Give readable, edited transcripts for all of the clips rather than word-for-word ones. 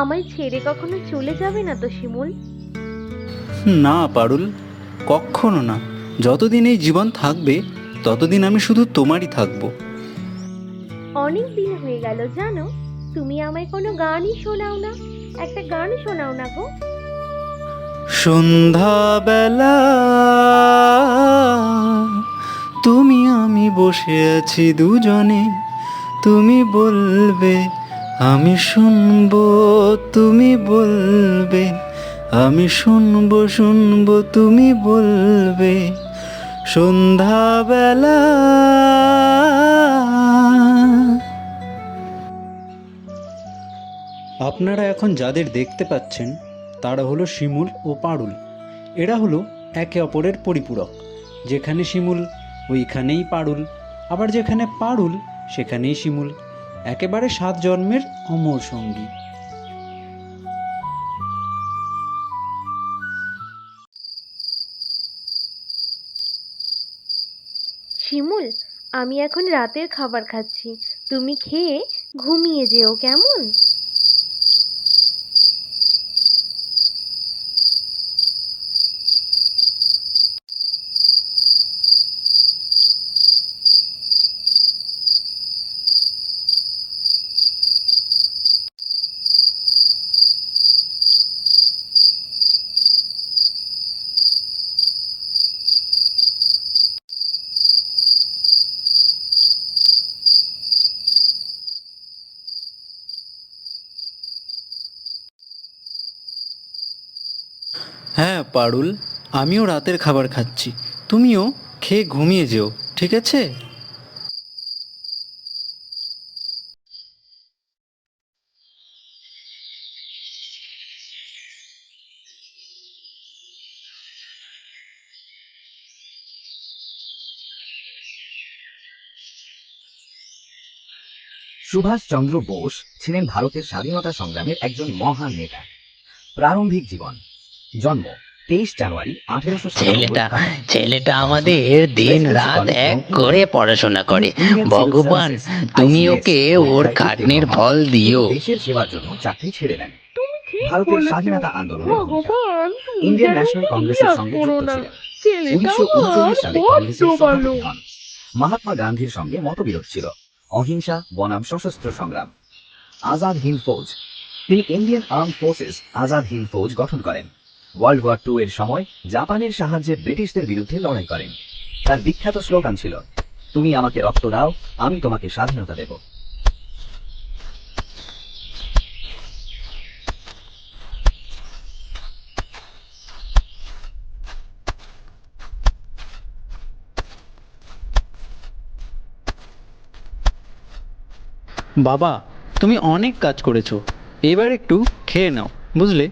আমায় ছেড়ে কখনো চলে যাবে না তো শিমুল? না পারুল, কক্ষনো না। যতদিন এই জীবন থাকবে ততদিন আমি শুধু তোমারই থাকবো। অনেক দিন হয়ে গেল জানো, তুমি আমায় কোনো গানই শোনাও না। একটা গান শোনাও না গো। সন্ধ্যাবেলা তুমি আমি বসে আছি দুজনে, তুমি বলবে আমি শুনবো, তুমি বলবে আমি শুনবো, শুনবো তুমি বলবে। সন্ধ্যাবেলা। আপনারা এখন যাদের দেখতে পাচ্ছেন তারা হলো শিমুল ও পারুল। এরা হলো একে অপরের পরিপূরক। যেখানে শিমুল ওইখানেই পারুল, আবার যেখানে পারুল সেখানেই শিমুল। একেবারে 7 জন্মের অমর সঙ্গী। শিমুল, আমি এখন রাতের খাবার খাচ্ছি, তুমি খেয়ে ঘুমিয়ে যেও কেমন? হ্যাঁ পারুল, আমিও রাতের খাবার খাচ্ছি। তুমিও খেয়ে ঘুমিয়ে যেও, ঠিক আছে? সুভাষ চন্দ্র বোস ছিলেন ভারতের স্বাধীনতা সংগ্রামের একজন মহান নেতা। প্রারম্ভিক জীবন: জন্ম 23 জানুয়ারি 1897। ছেলেটা ছেলেটা আমাদের দিন রাত এক করে পড়াশোনা করে। ভগবান, তুমি ওকে ওর খাটনির ফল দিও। দেশের সেবার জন্য চাকরি ছেড়ে দেন। তুমি ঠিক ভারতের বলেছো। স্বাধীনতা আন্দোলনে ভগবান, তুমি ইন্ডিয়ান যেন ন্যাশনাল ওকে কংগ্রেসের বিশ্বাস সঙ্গে করো যুক্ত না। ছিলেন। ছেলেটা 1939 সালে আমার কংগ্রেসের বড্ড ভালো। সভাপতি হন। মহাত্মা গান্ধীর সঙ্গে মতবিরোধ ছিল। অহিংসা বনাম সশস্ত্র সংগ্রাম। আজাদ হিন্দ ফৌজ: তিনি Indian arm forces Azad Hind Fauj গঠন করেন। ওয়ার্ল্ড ওয়ার 2 এর সময় জাপানের সাহায্যে ব্রিটিশদের বিরুদ্ধে লড়াই করেন। তার বিখ্যাত স্লোগান ছিল, তুমি আমাকে রক্ত দাও, আমি তোমাকে স্বাধীনতা দেব। বাবা, তুমি অনেক কাজ করেছো, এবার একটু খেয়ে নাও, বুঝলে?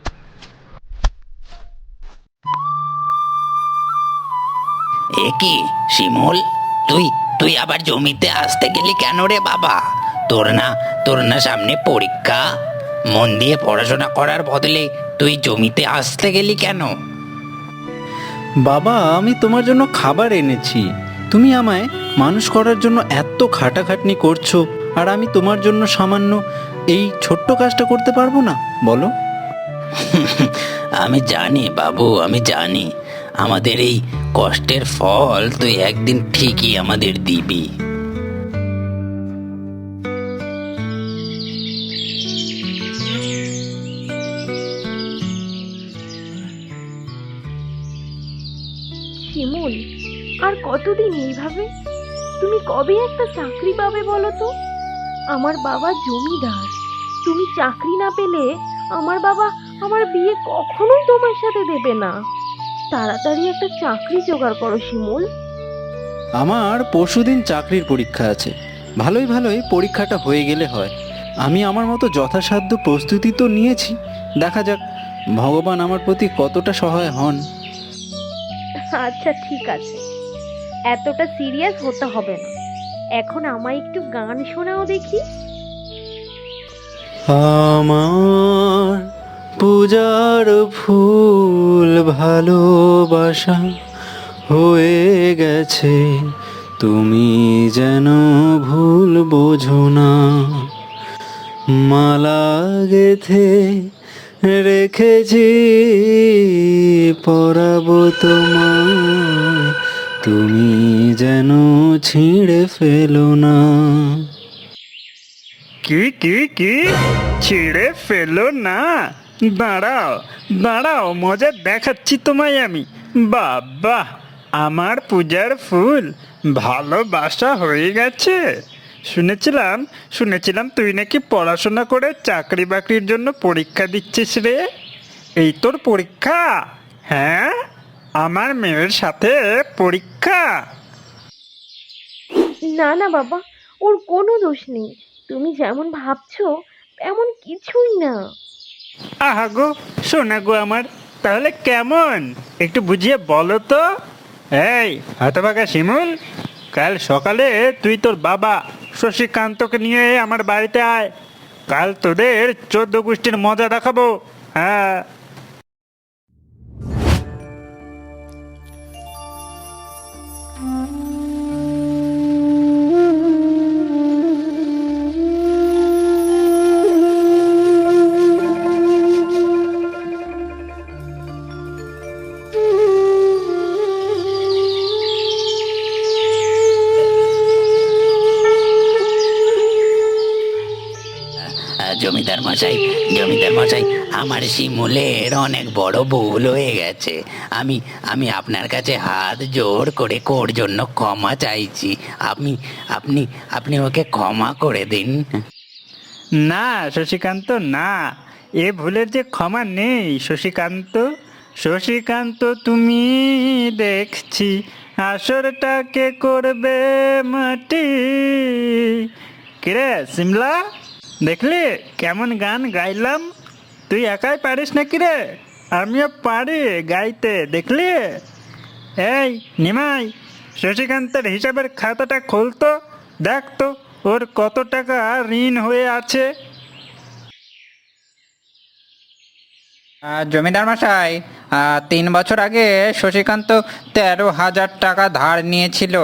এ কি শিমুল, তুই তুই আবার জমিতে আসতে গেলি কেন রে বাবা? তোর না সামনে পরীক্ষা? মন দিয়ে পড়াশোনা করার বদলে তুই জমিতে আসতে গেলি কেন? বাবা, আমি তোমার জন্য খাবার এনেছি। তুমি আমায় মানুষ করার জন্য এত খাটাখাটনি করছো, আর আমি তোমার জন্য সামান্য এই ছোট্ট কাজটা করতে পারবো না, বলো? আমি জানি বাবু, আমি জানি আমাদের এই কষ্টের ফল তুই একদিন ঠিকই আমাদের দিবি। শিমুল, আর কতদিন এইভাবে? তুমি কবে একটা চাকরি পাবে বলো তো? আমার বাবা জমিদার। তুমি চাকরি না পেলে আমার বাবা আমার বিয়ে কখনোই তোমার সাথে দেবে না। তাড়াতাড়ি একটা চাকরি জোগাড় করো শিমুল। আমার পরশুদিন চাকরির পরীক্ষা আছে। ভালোই ভালোই পরীক্ষাটা হয়ে গেলে হয়। আমি আমার মতো যথাসাধ্য প্রস্তুতি তো নিয়েছি। দেখা যাক ভগবান আমার প্রতি কতটা সহায় হন। আচ্ছা ঠিক আছে, এতটা সিরিয়াস হতে হবে না। এখন আমায় একটু গান শোনাও দেখি। আমার পূজার ফুল ভালোবাসা হয়ে গেছে, তুমি যেন ভুল বোঝো না। মালা গেথে রেখেছি পরাবো তোমায়, তুমি যেন ছিঁড়ে ফেলো না। কি কি কি ছিঁড়ে ফেলো না? দাঁড়াও দাঁড়াও, মজা দেখাচ্ছি তোমায় আমি। বাবা, আমার পূজার ফুল, ভালোবাসা হয়ে গেছে। শুনেছিলাম তুই নাকি পড়াশোনা করে চাকরি বাকরির জন্য পরীক্ষা দিচ্ছিস রে। এই তোর পরীক্ষা? হ্যাঁ, আমার মেয়ের সাথে পরীক্ষা? না না বাবা, ওর কোনো দোষ নেই। তুমি যেমন ভাবছো তেমন কিছুই না। আহা গো, শোনা গো আমার, তাহলে কেমন একটু বুঝিয়ে বলো তো। এই হতভাগা শিমুল, কাল সকালে তুই তোর বাবা শশীকান্তকে নিয়ে আমার বাড়িতে আয়। কাল তোদের 14 গোষ্ঠীর মজা দেখাবো। হ্যাঁ। জমিদার মশাই, আমার শিমুলের অনেক বড় ভুল হয়ে গেছে। আমি আমি আপনার কাছে হাত জোড় করে ওর জন্য ক্ষমা চাইছি। আপনি আপনি আপনি ওকে ক্ষমা করে দিন। না শশীকান্ত, না, এ ভুলের যে ক্ষমা নেই শশীকান্ত। শশীকান্ত, তুমি দেখছি আসরটাকে করবে মাটি। কিরে সিমলা, দেখলি কেমন গান গাইলাম? তুই একাই পারিস না কিরে? আমিও পারি গাইতে, দেখলি? এই নিমাই, শশীকান্তের হিসাবের খাতাটা খুলতো, দেখ তো ওর কত টাকা ঋণ হয়ে আছে। জমিদার মশাই, 3 বছর আগে শশীকান্ত 13,000 টাকা ধার নিয়েছিল।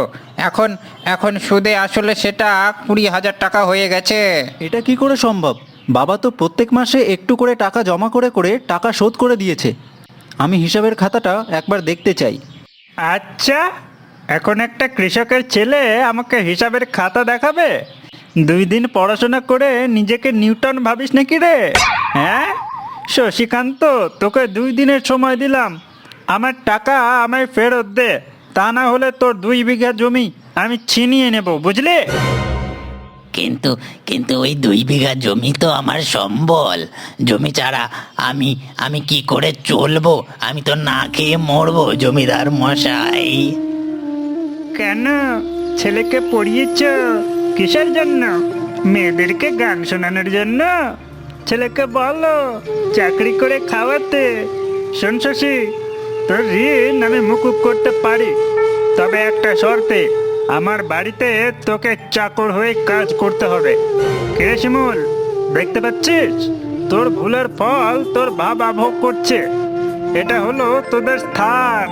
এখন এখন সুদে আসলে সেটা 20,000 টাকা হয়ে গেছে। এটা কি করে সম্ভব? বাবা তো প্রত্যেক মাসে একটু করে টাকা জমা করে করে টাকা শোধ করে দিয়েছে। আমি হিসাবের খাতাটা একবার দেখতে চাই। আচ্ছা, এখন একটা কৃষকের ছেলে আমাকে হিসাবের খাতা দেখাবে? 2 দিন পড়াশোনা করে নিজেকে নিউটন ভাবিস নাকি রে? হ্যাঁ শশীকান্ত, তোকে 2 দিনের সময় দিলাম, আমার টাকা আমায় ফেরত দে, তা না হলে তোর 2 বিঘা জমি আমি ছিনিয়ে নেব, বুঝলি? কিন্তু কিন্তু ওই 2 বিঘা জমি তো আমার সম্বল। জমি ছাড়া আমি আমি কি করে চলবো? আমি তো না খেয়ে মরবো জমিদার মশাই। কেন, ছেলেকে পড়িয়েছ কিসের জন্য? মেয়েদেরকে গান শোনানোর জন্য? ছেলেকে বলো চাকরি করে খাওয়াতে। শোন শশী, তোর ঋণ আমি মুকুব করতে পারি, তবে একটা শর্তে, আমার বাড়িতে তোকে চাকর হয়ে কাজ করতে হবে। কে শিমুল, দেখতে পাচ্ছিস তোর ভুলের ফল তোর বাবা ভোগ করছে। এটা হলো তোদের স্থান।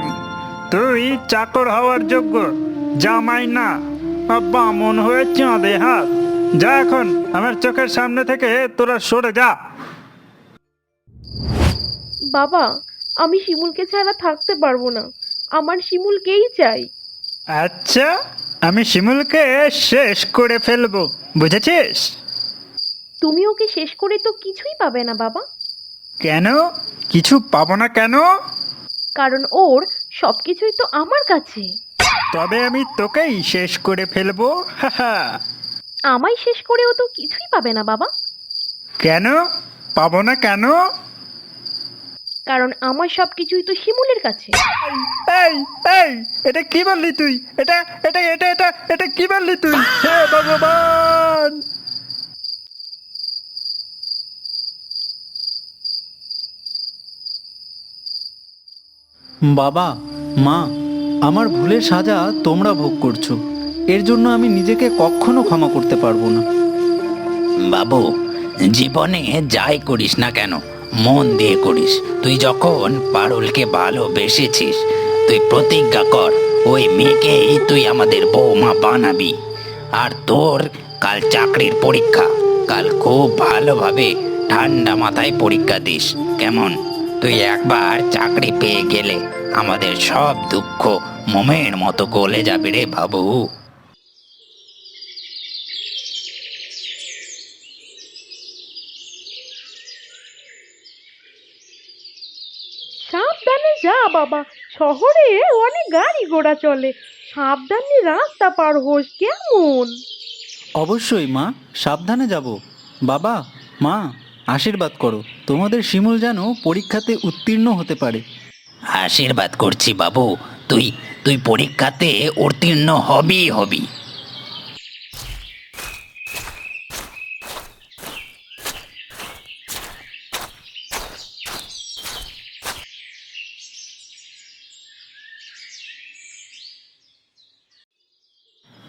তুই চাকর হওয়ার যোগ্য, জামাই না। বামন হয়ে চাঁদে হাত। যা এখন আমার চোখের সামনে থেকে তোরা সরে যা। বাবা, আমি শিমুলকে ছাড়া থাকতে পারবো না। আমার শিমুলকেই চাই। আচ্ছা, আমি শিমুলকে শেষ করে ফেলবো, বুঝেছিস? তুমি ওকে শেষ করে তো কিছুই পাবে না বাবা। কেন কিছু পাবো না কেন? কারণ ওর সবকিছুই তো আমার কাছে। তবে আমি তোকেই শেষ করে ফেলবো। হাহা। আমায় শেষ করেও তো কিছুই পাবে না বাবা। কেন পাবো না কেন? কারণ আমার সবকিছুই তো শিমুলের কাছে। এই এই, এটা কি বললি তুই? এটা এটা এটা এটা এটা কি বললি তুই? হে ভগবান! বাবা, মা, আমার ভুলের সাজা তোমরা ভোগ করছো। এর জন্য আমি নিজেকে কখনো ক্ষমা করতে পারবো না। বাবু, জীবনে যাই করিস না কেন মন দিয়ে করিস। তুই যখন পারুলকে ভালোবেসেছিস, তুই প্রতিজ্ঞা কর ওই মেয়েকেই তুই আমাদের বৌমা বানাবি। আর তোর কাল চাকরির পরীক্ষা, কাল খুব ভালোভাবে ঠান্ডা মাথায় পরীক্ষা দিস, কেমন? তুই একবার চাকরি পেয়ে গেলে আমাদের সব দুঃখ মোমের মতো গলে যাবে রে বাবু। সাবধানে যা বাবা, শহরে অনেক গাড়ি ঘোড়া চলে, সাবধানে রাস্তা পার হোস কেমন? অবশ্যই মা, সাবধানে যাব। বাবা, মা, আশীর্বাদ করো তোমাদের শিমুল যেন পরীক্ষাতে উত্তীর্ণ হতে পারে। আশীর্বাদ করছি বাবু, তুই তুই পরীক্ষাতে উত্তীর্ণ হবি।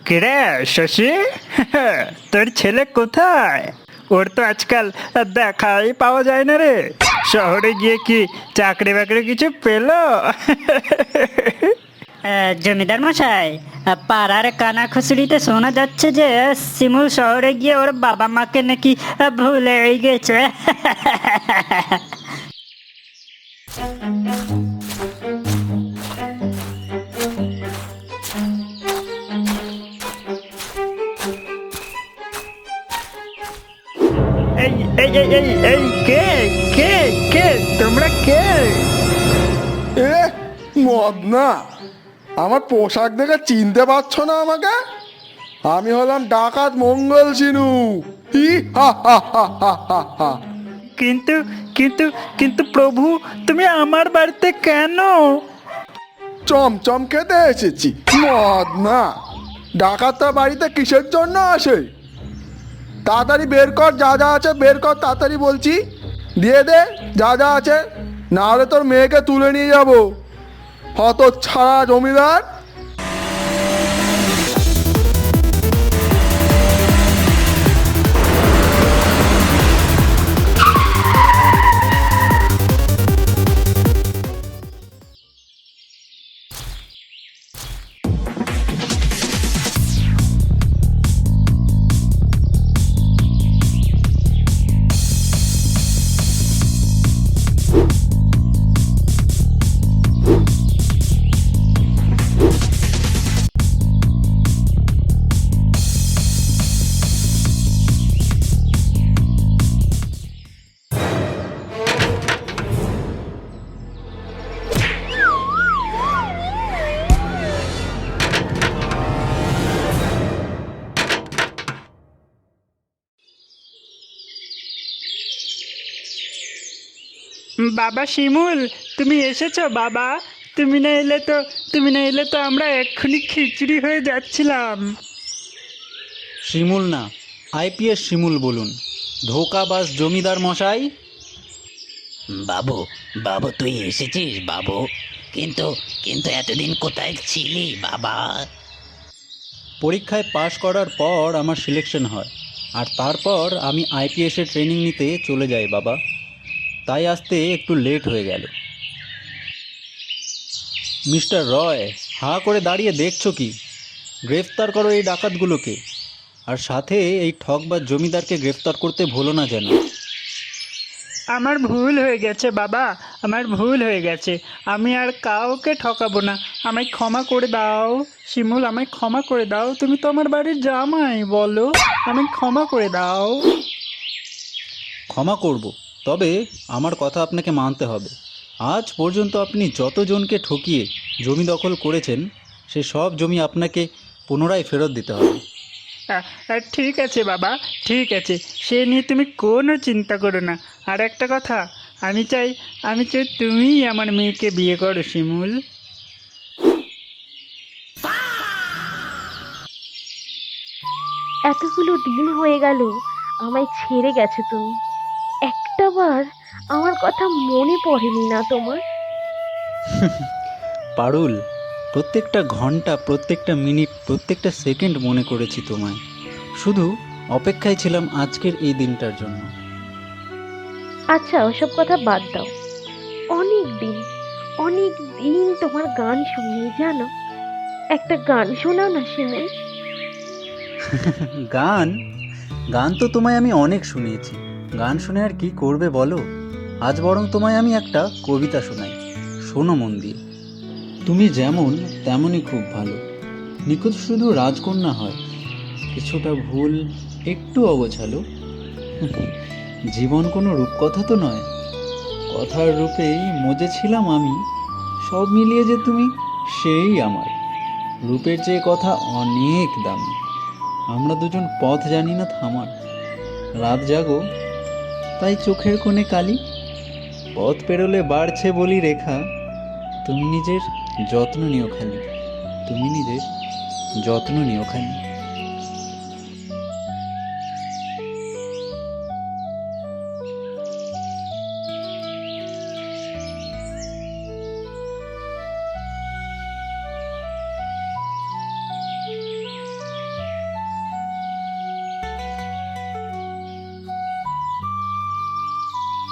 কিরে শশী, তোর ছেলে কোথায়? ওর তো আজকাল দেখাই পাওয়া যায় না রে। শহরে গিয়ে কি চাকরি বাকরি কিছু পেলো? জমিদার মশাই, পাড়ার কানাখুচুরিতে শোনা যাচ্ছে যে শিমুল শহরে গিয়ে ওর বাবা মাকে নাকি ভুলে গেছে। এই এই এই এই এই কে কে কে তোমরা কে? এ মদনা, আমার পোশাক দেখে চিনতে পারছো না আমাকে? আমি হলাম ডাকাত মঙ্গল সিনু। হি হা হা হা হা হা হা। কিন্তু কিন্তু কিন্তু প্রভু, তুমি আমার বাড়িতে কেন? চমচম খেতে এসেছি। মদনা, ডাকাতটা বাড়িতে কিসের জন্য আসে? তাড়াতাড়ি বের কর, যা যা আছে বের কর, তাড়াতাড়ি বলছি। দিয়ে দে যা যা আছে, না হলে তোর মেয়েকে তুলে নিয়ে যাবো। হত ছাড়া জমিদার। বাবা শিমুল, তুমি এসেছো বাবা? তুমি না এলে তো আমরা এক্ষুনি খিচুড়ি হয়ে যাচ্ছিলাম। শিমুল না, আইপিএস শিমুল বলুন। ধোকাবাজ জমিদার মশাই। বাবু, বাবু তুই এসেছিস বাবু, কিন্তু কিন্তু এতদিন কোথায় ছিলি বাবা? পরীক্ষায় পাশ করার পর আমার সিলেকশন হয়, আর তারপর আমি আইপিএসের ট্রেনিং নিতে চলে যাই বাবা। তাই আসতে একটু লেট হয়ে গেল। মিস্টার রয়, হাঁ করে দাঁড়িয়ে দেখছো কি? গ্রেফতার করো এই ডাকাতগুলোকে, আর সাথে এই ঠকবাজ জমিদারকে গ্রেফতার করতে ভুলো না যেন। আমার ভুল হয়ে গেছে বাবা, আমার ভুল হয়ে গেছে। আমি আর কাউকে ঠকাবো না, আমায় ক্ষমা করে দাও। শিমুল, আমায় ক্ষমা করে দাও। তুমি তো আমার বাড়ির জামাই, বলো, আমায় ক্ষমা করে দাও। ক্ষমা করব, তবে আমার কথা আপনাকে মানতে হবে। আজ পর্যন্ত আপনি যতজনকে ঠকিয়ে জমি দখল করেছেন, সে সব জমি আপনাকে পুনরায় ফেরত দিতে হবে। ঠিক আছে বাবা, ঠিক আছে, সে নিয়ে তুমি কোনো চিন্তা করো না। আর একটা কথা, আমি চাই তুমিই আমার মেয়েকে বিয়ে করো শিমুল। এতগুলো দিন হয়ে গেল আমায় ছেড়ে গেছে তুমি, একটাবার আমার কথা মনে পড়েনি না তোমার? পারুল, প্রত্যেকটা ঘন্টা, প্রত্যেকটা মিনিট, প্রত্যেকটা সেকেন্ড মনে করেছি তোমায়। শুধু অপেক্ষায় ছিলাম আজকের এই দিনটার জন্য। আচ্ছা, ওসব কথা বাদ দাও। অনেক দিন তোমার গান শুনিয়ে, জানো? একটা গান শোনাও না শিমুল। গান? গান তো তোমায় আমি অনেক শুনিয়েছি, গান শুনে আর কি করবে বলো? আজ বরং তোমায় আমি একটা কবিতা শোনাই, শোনো মন দিয়ে। তুমি যেমন তেমনই খুব ভালো, নিখুঁত শুধু রাজকন্যা হয়, কিছুটা ভুল একটু অগোছালো। জীবন কোনো রূপকথা তো নয়, কথার রূপেই মজেছিলাম আমি, সব মিলিয়ে যে তুমি সেই আমার। রূপের চেয়ে কথা অনেক দামি, আমরা দুজন পথ জানি না থামার। রাত জাগো তাই চোখের কোণে কালি, পথ পেরোলে বাড়ছে বলি রেখা। তুমি নিজের যত্ন নিও খালি, তুমি নিজের যত্ন নিও খালি।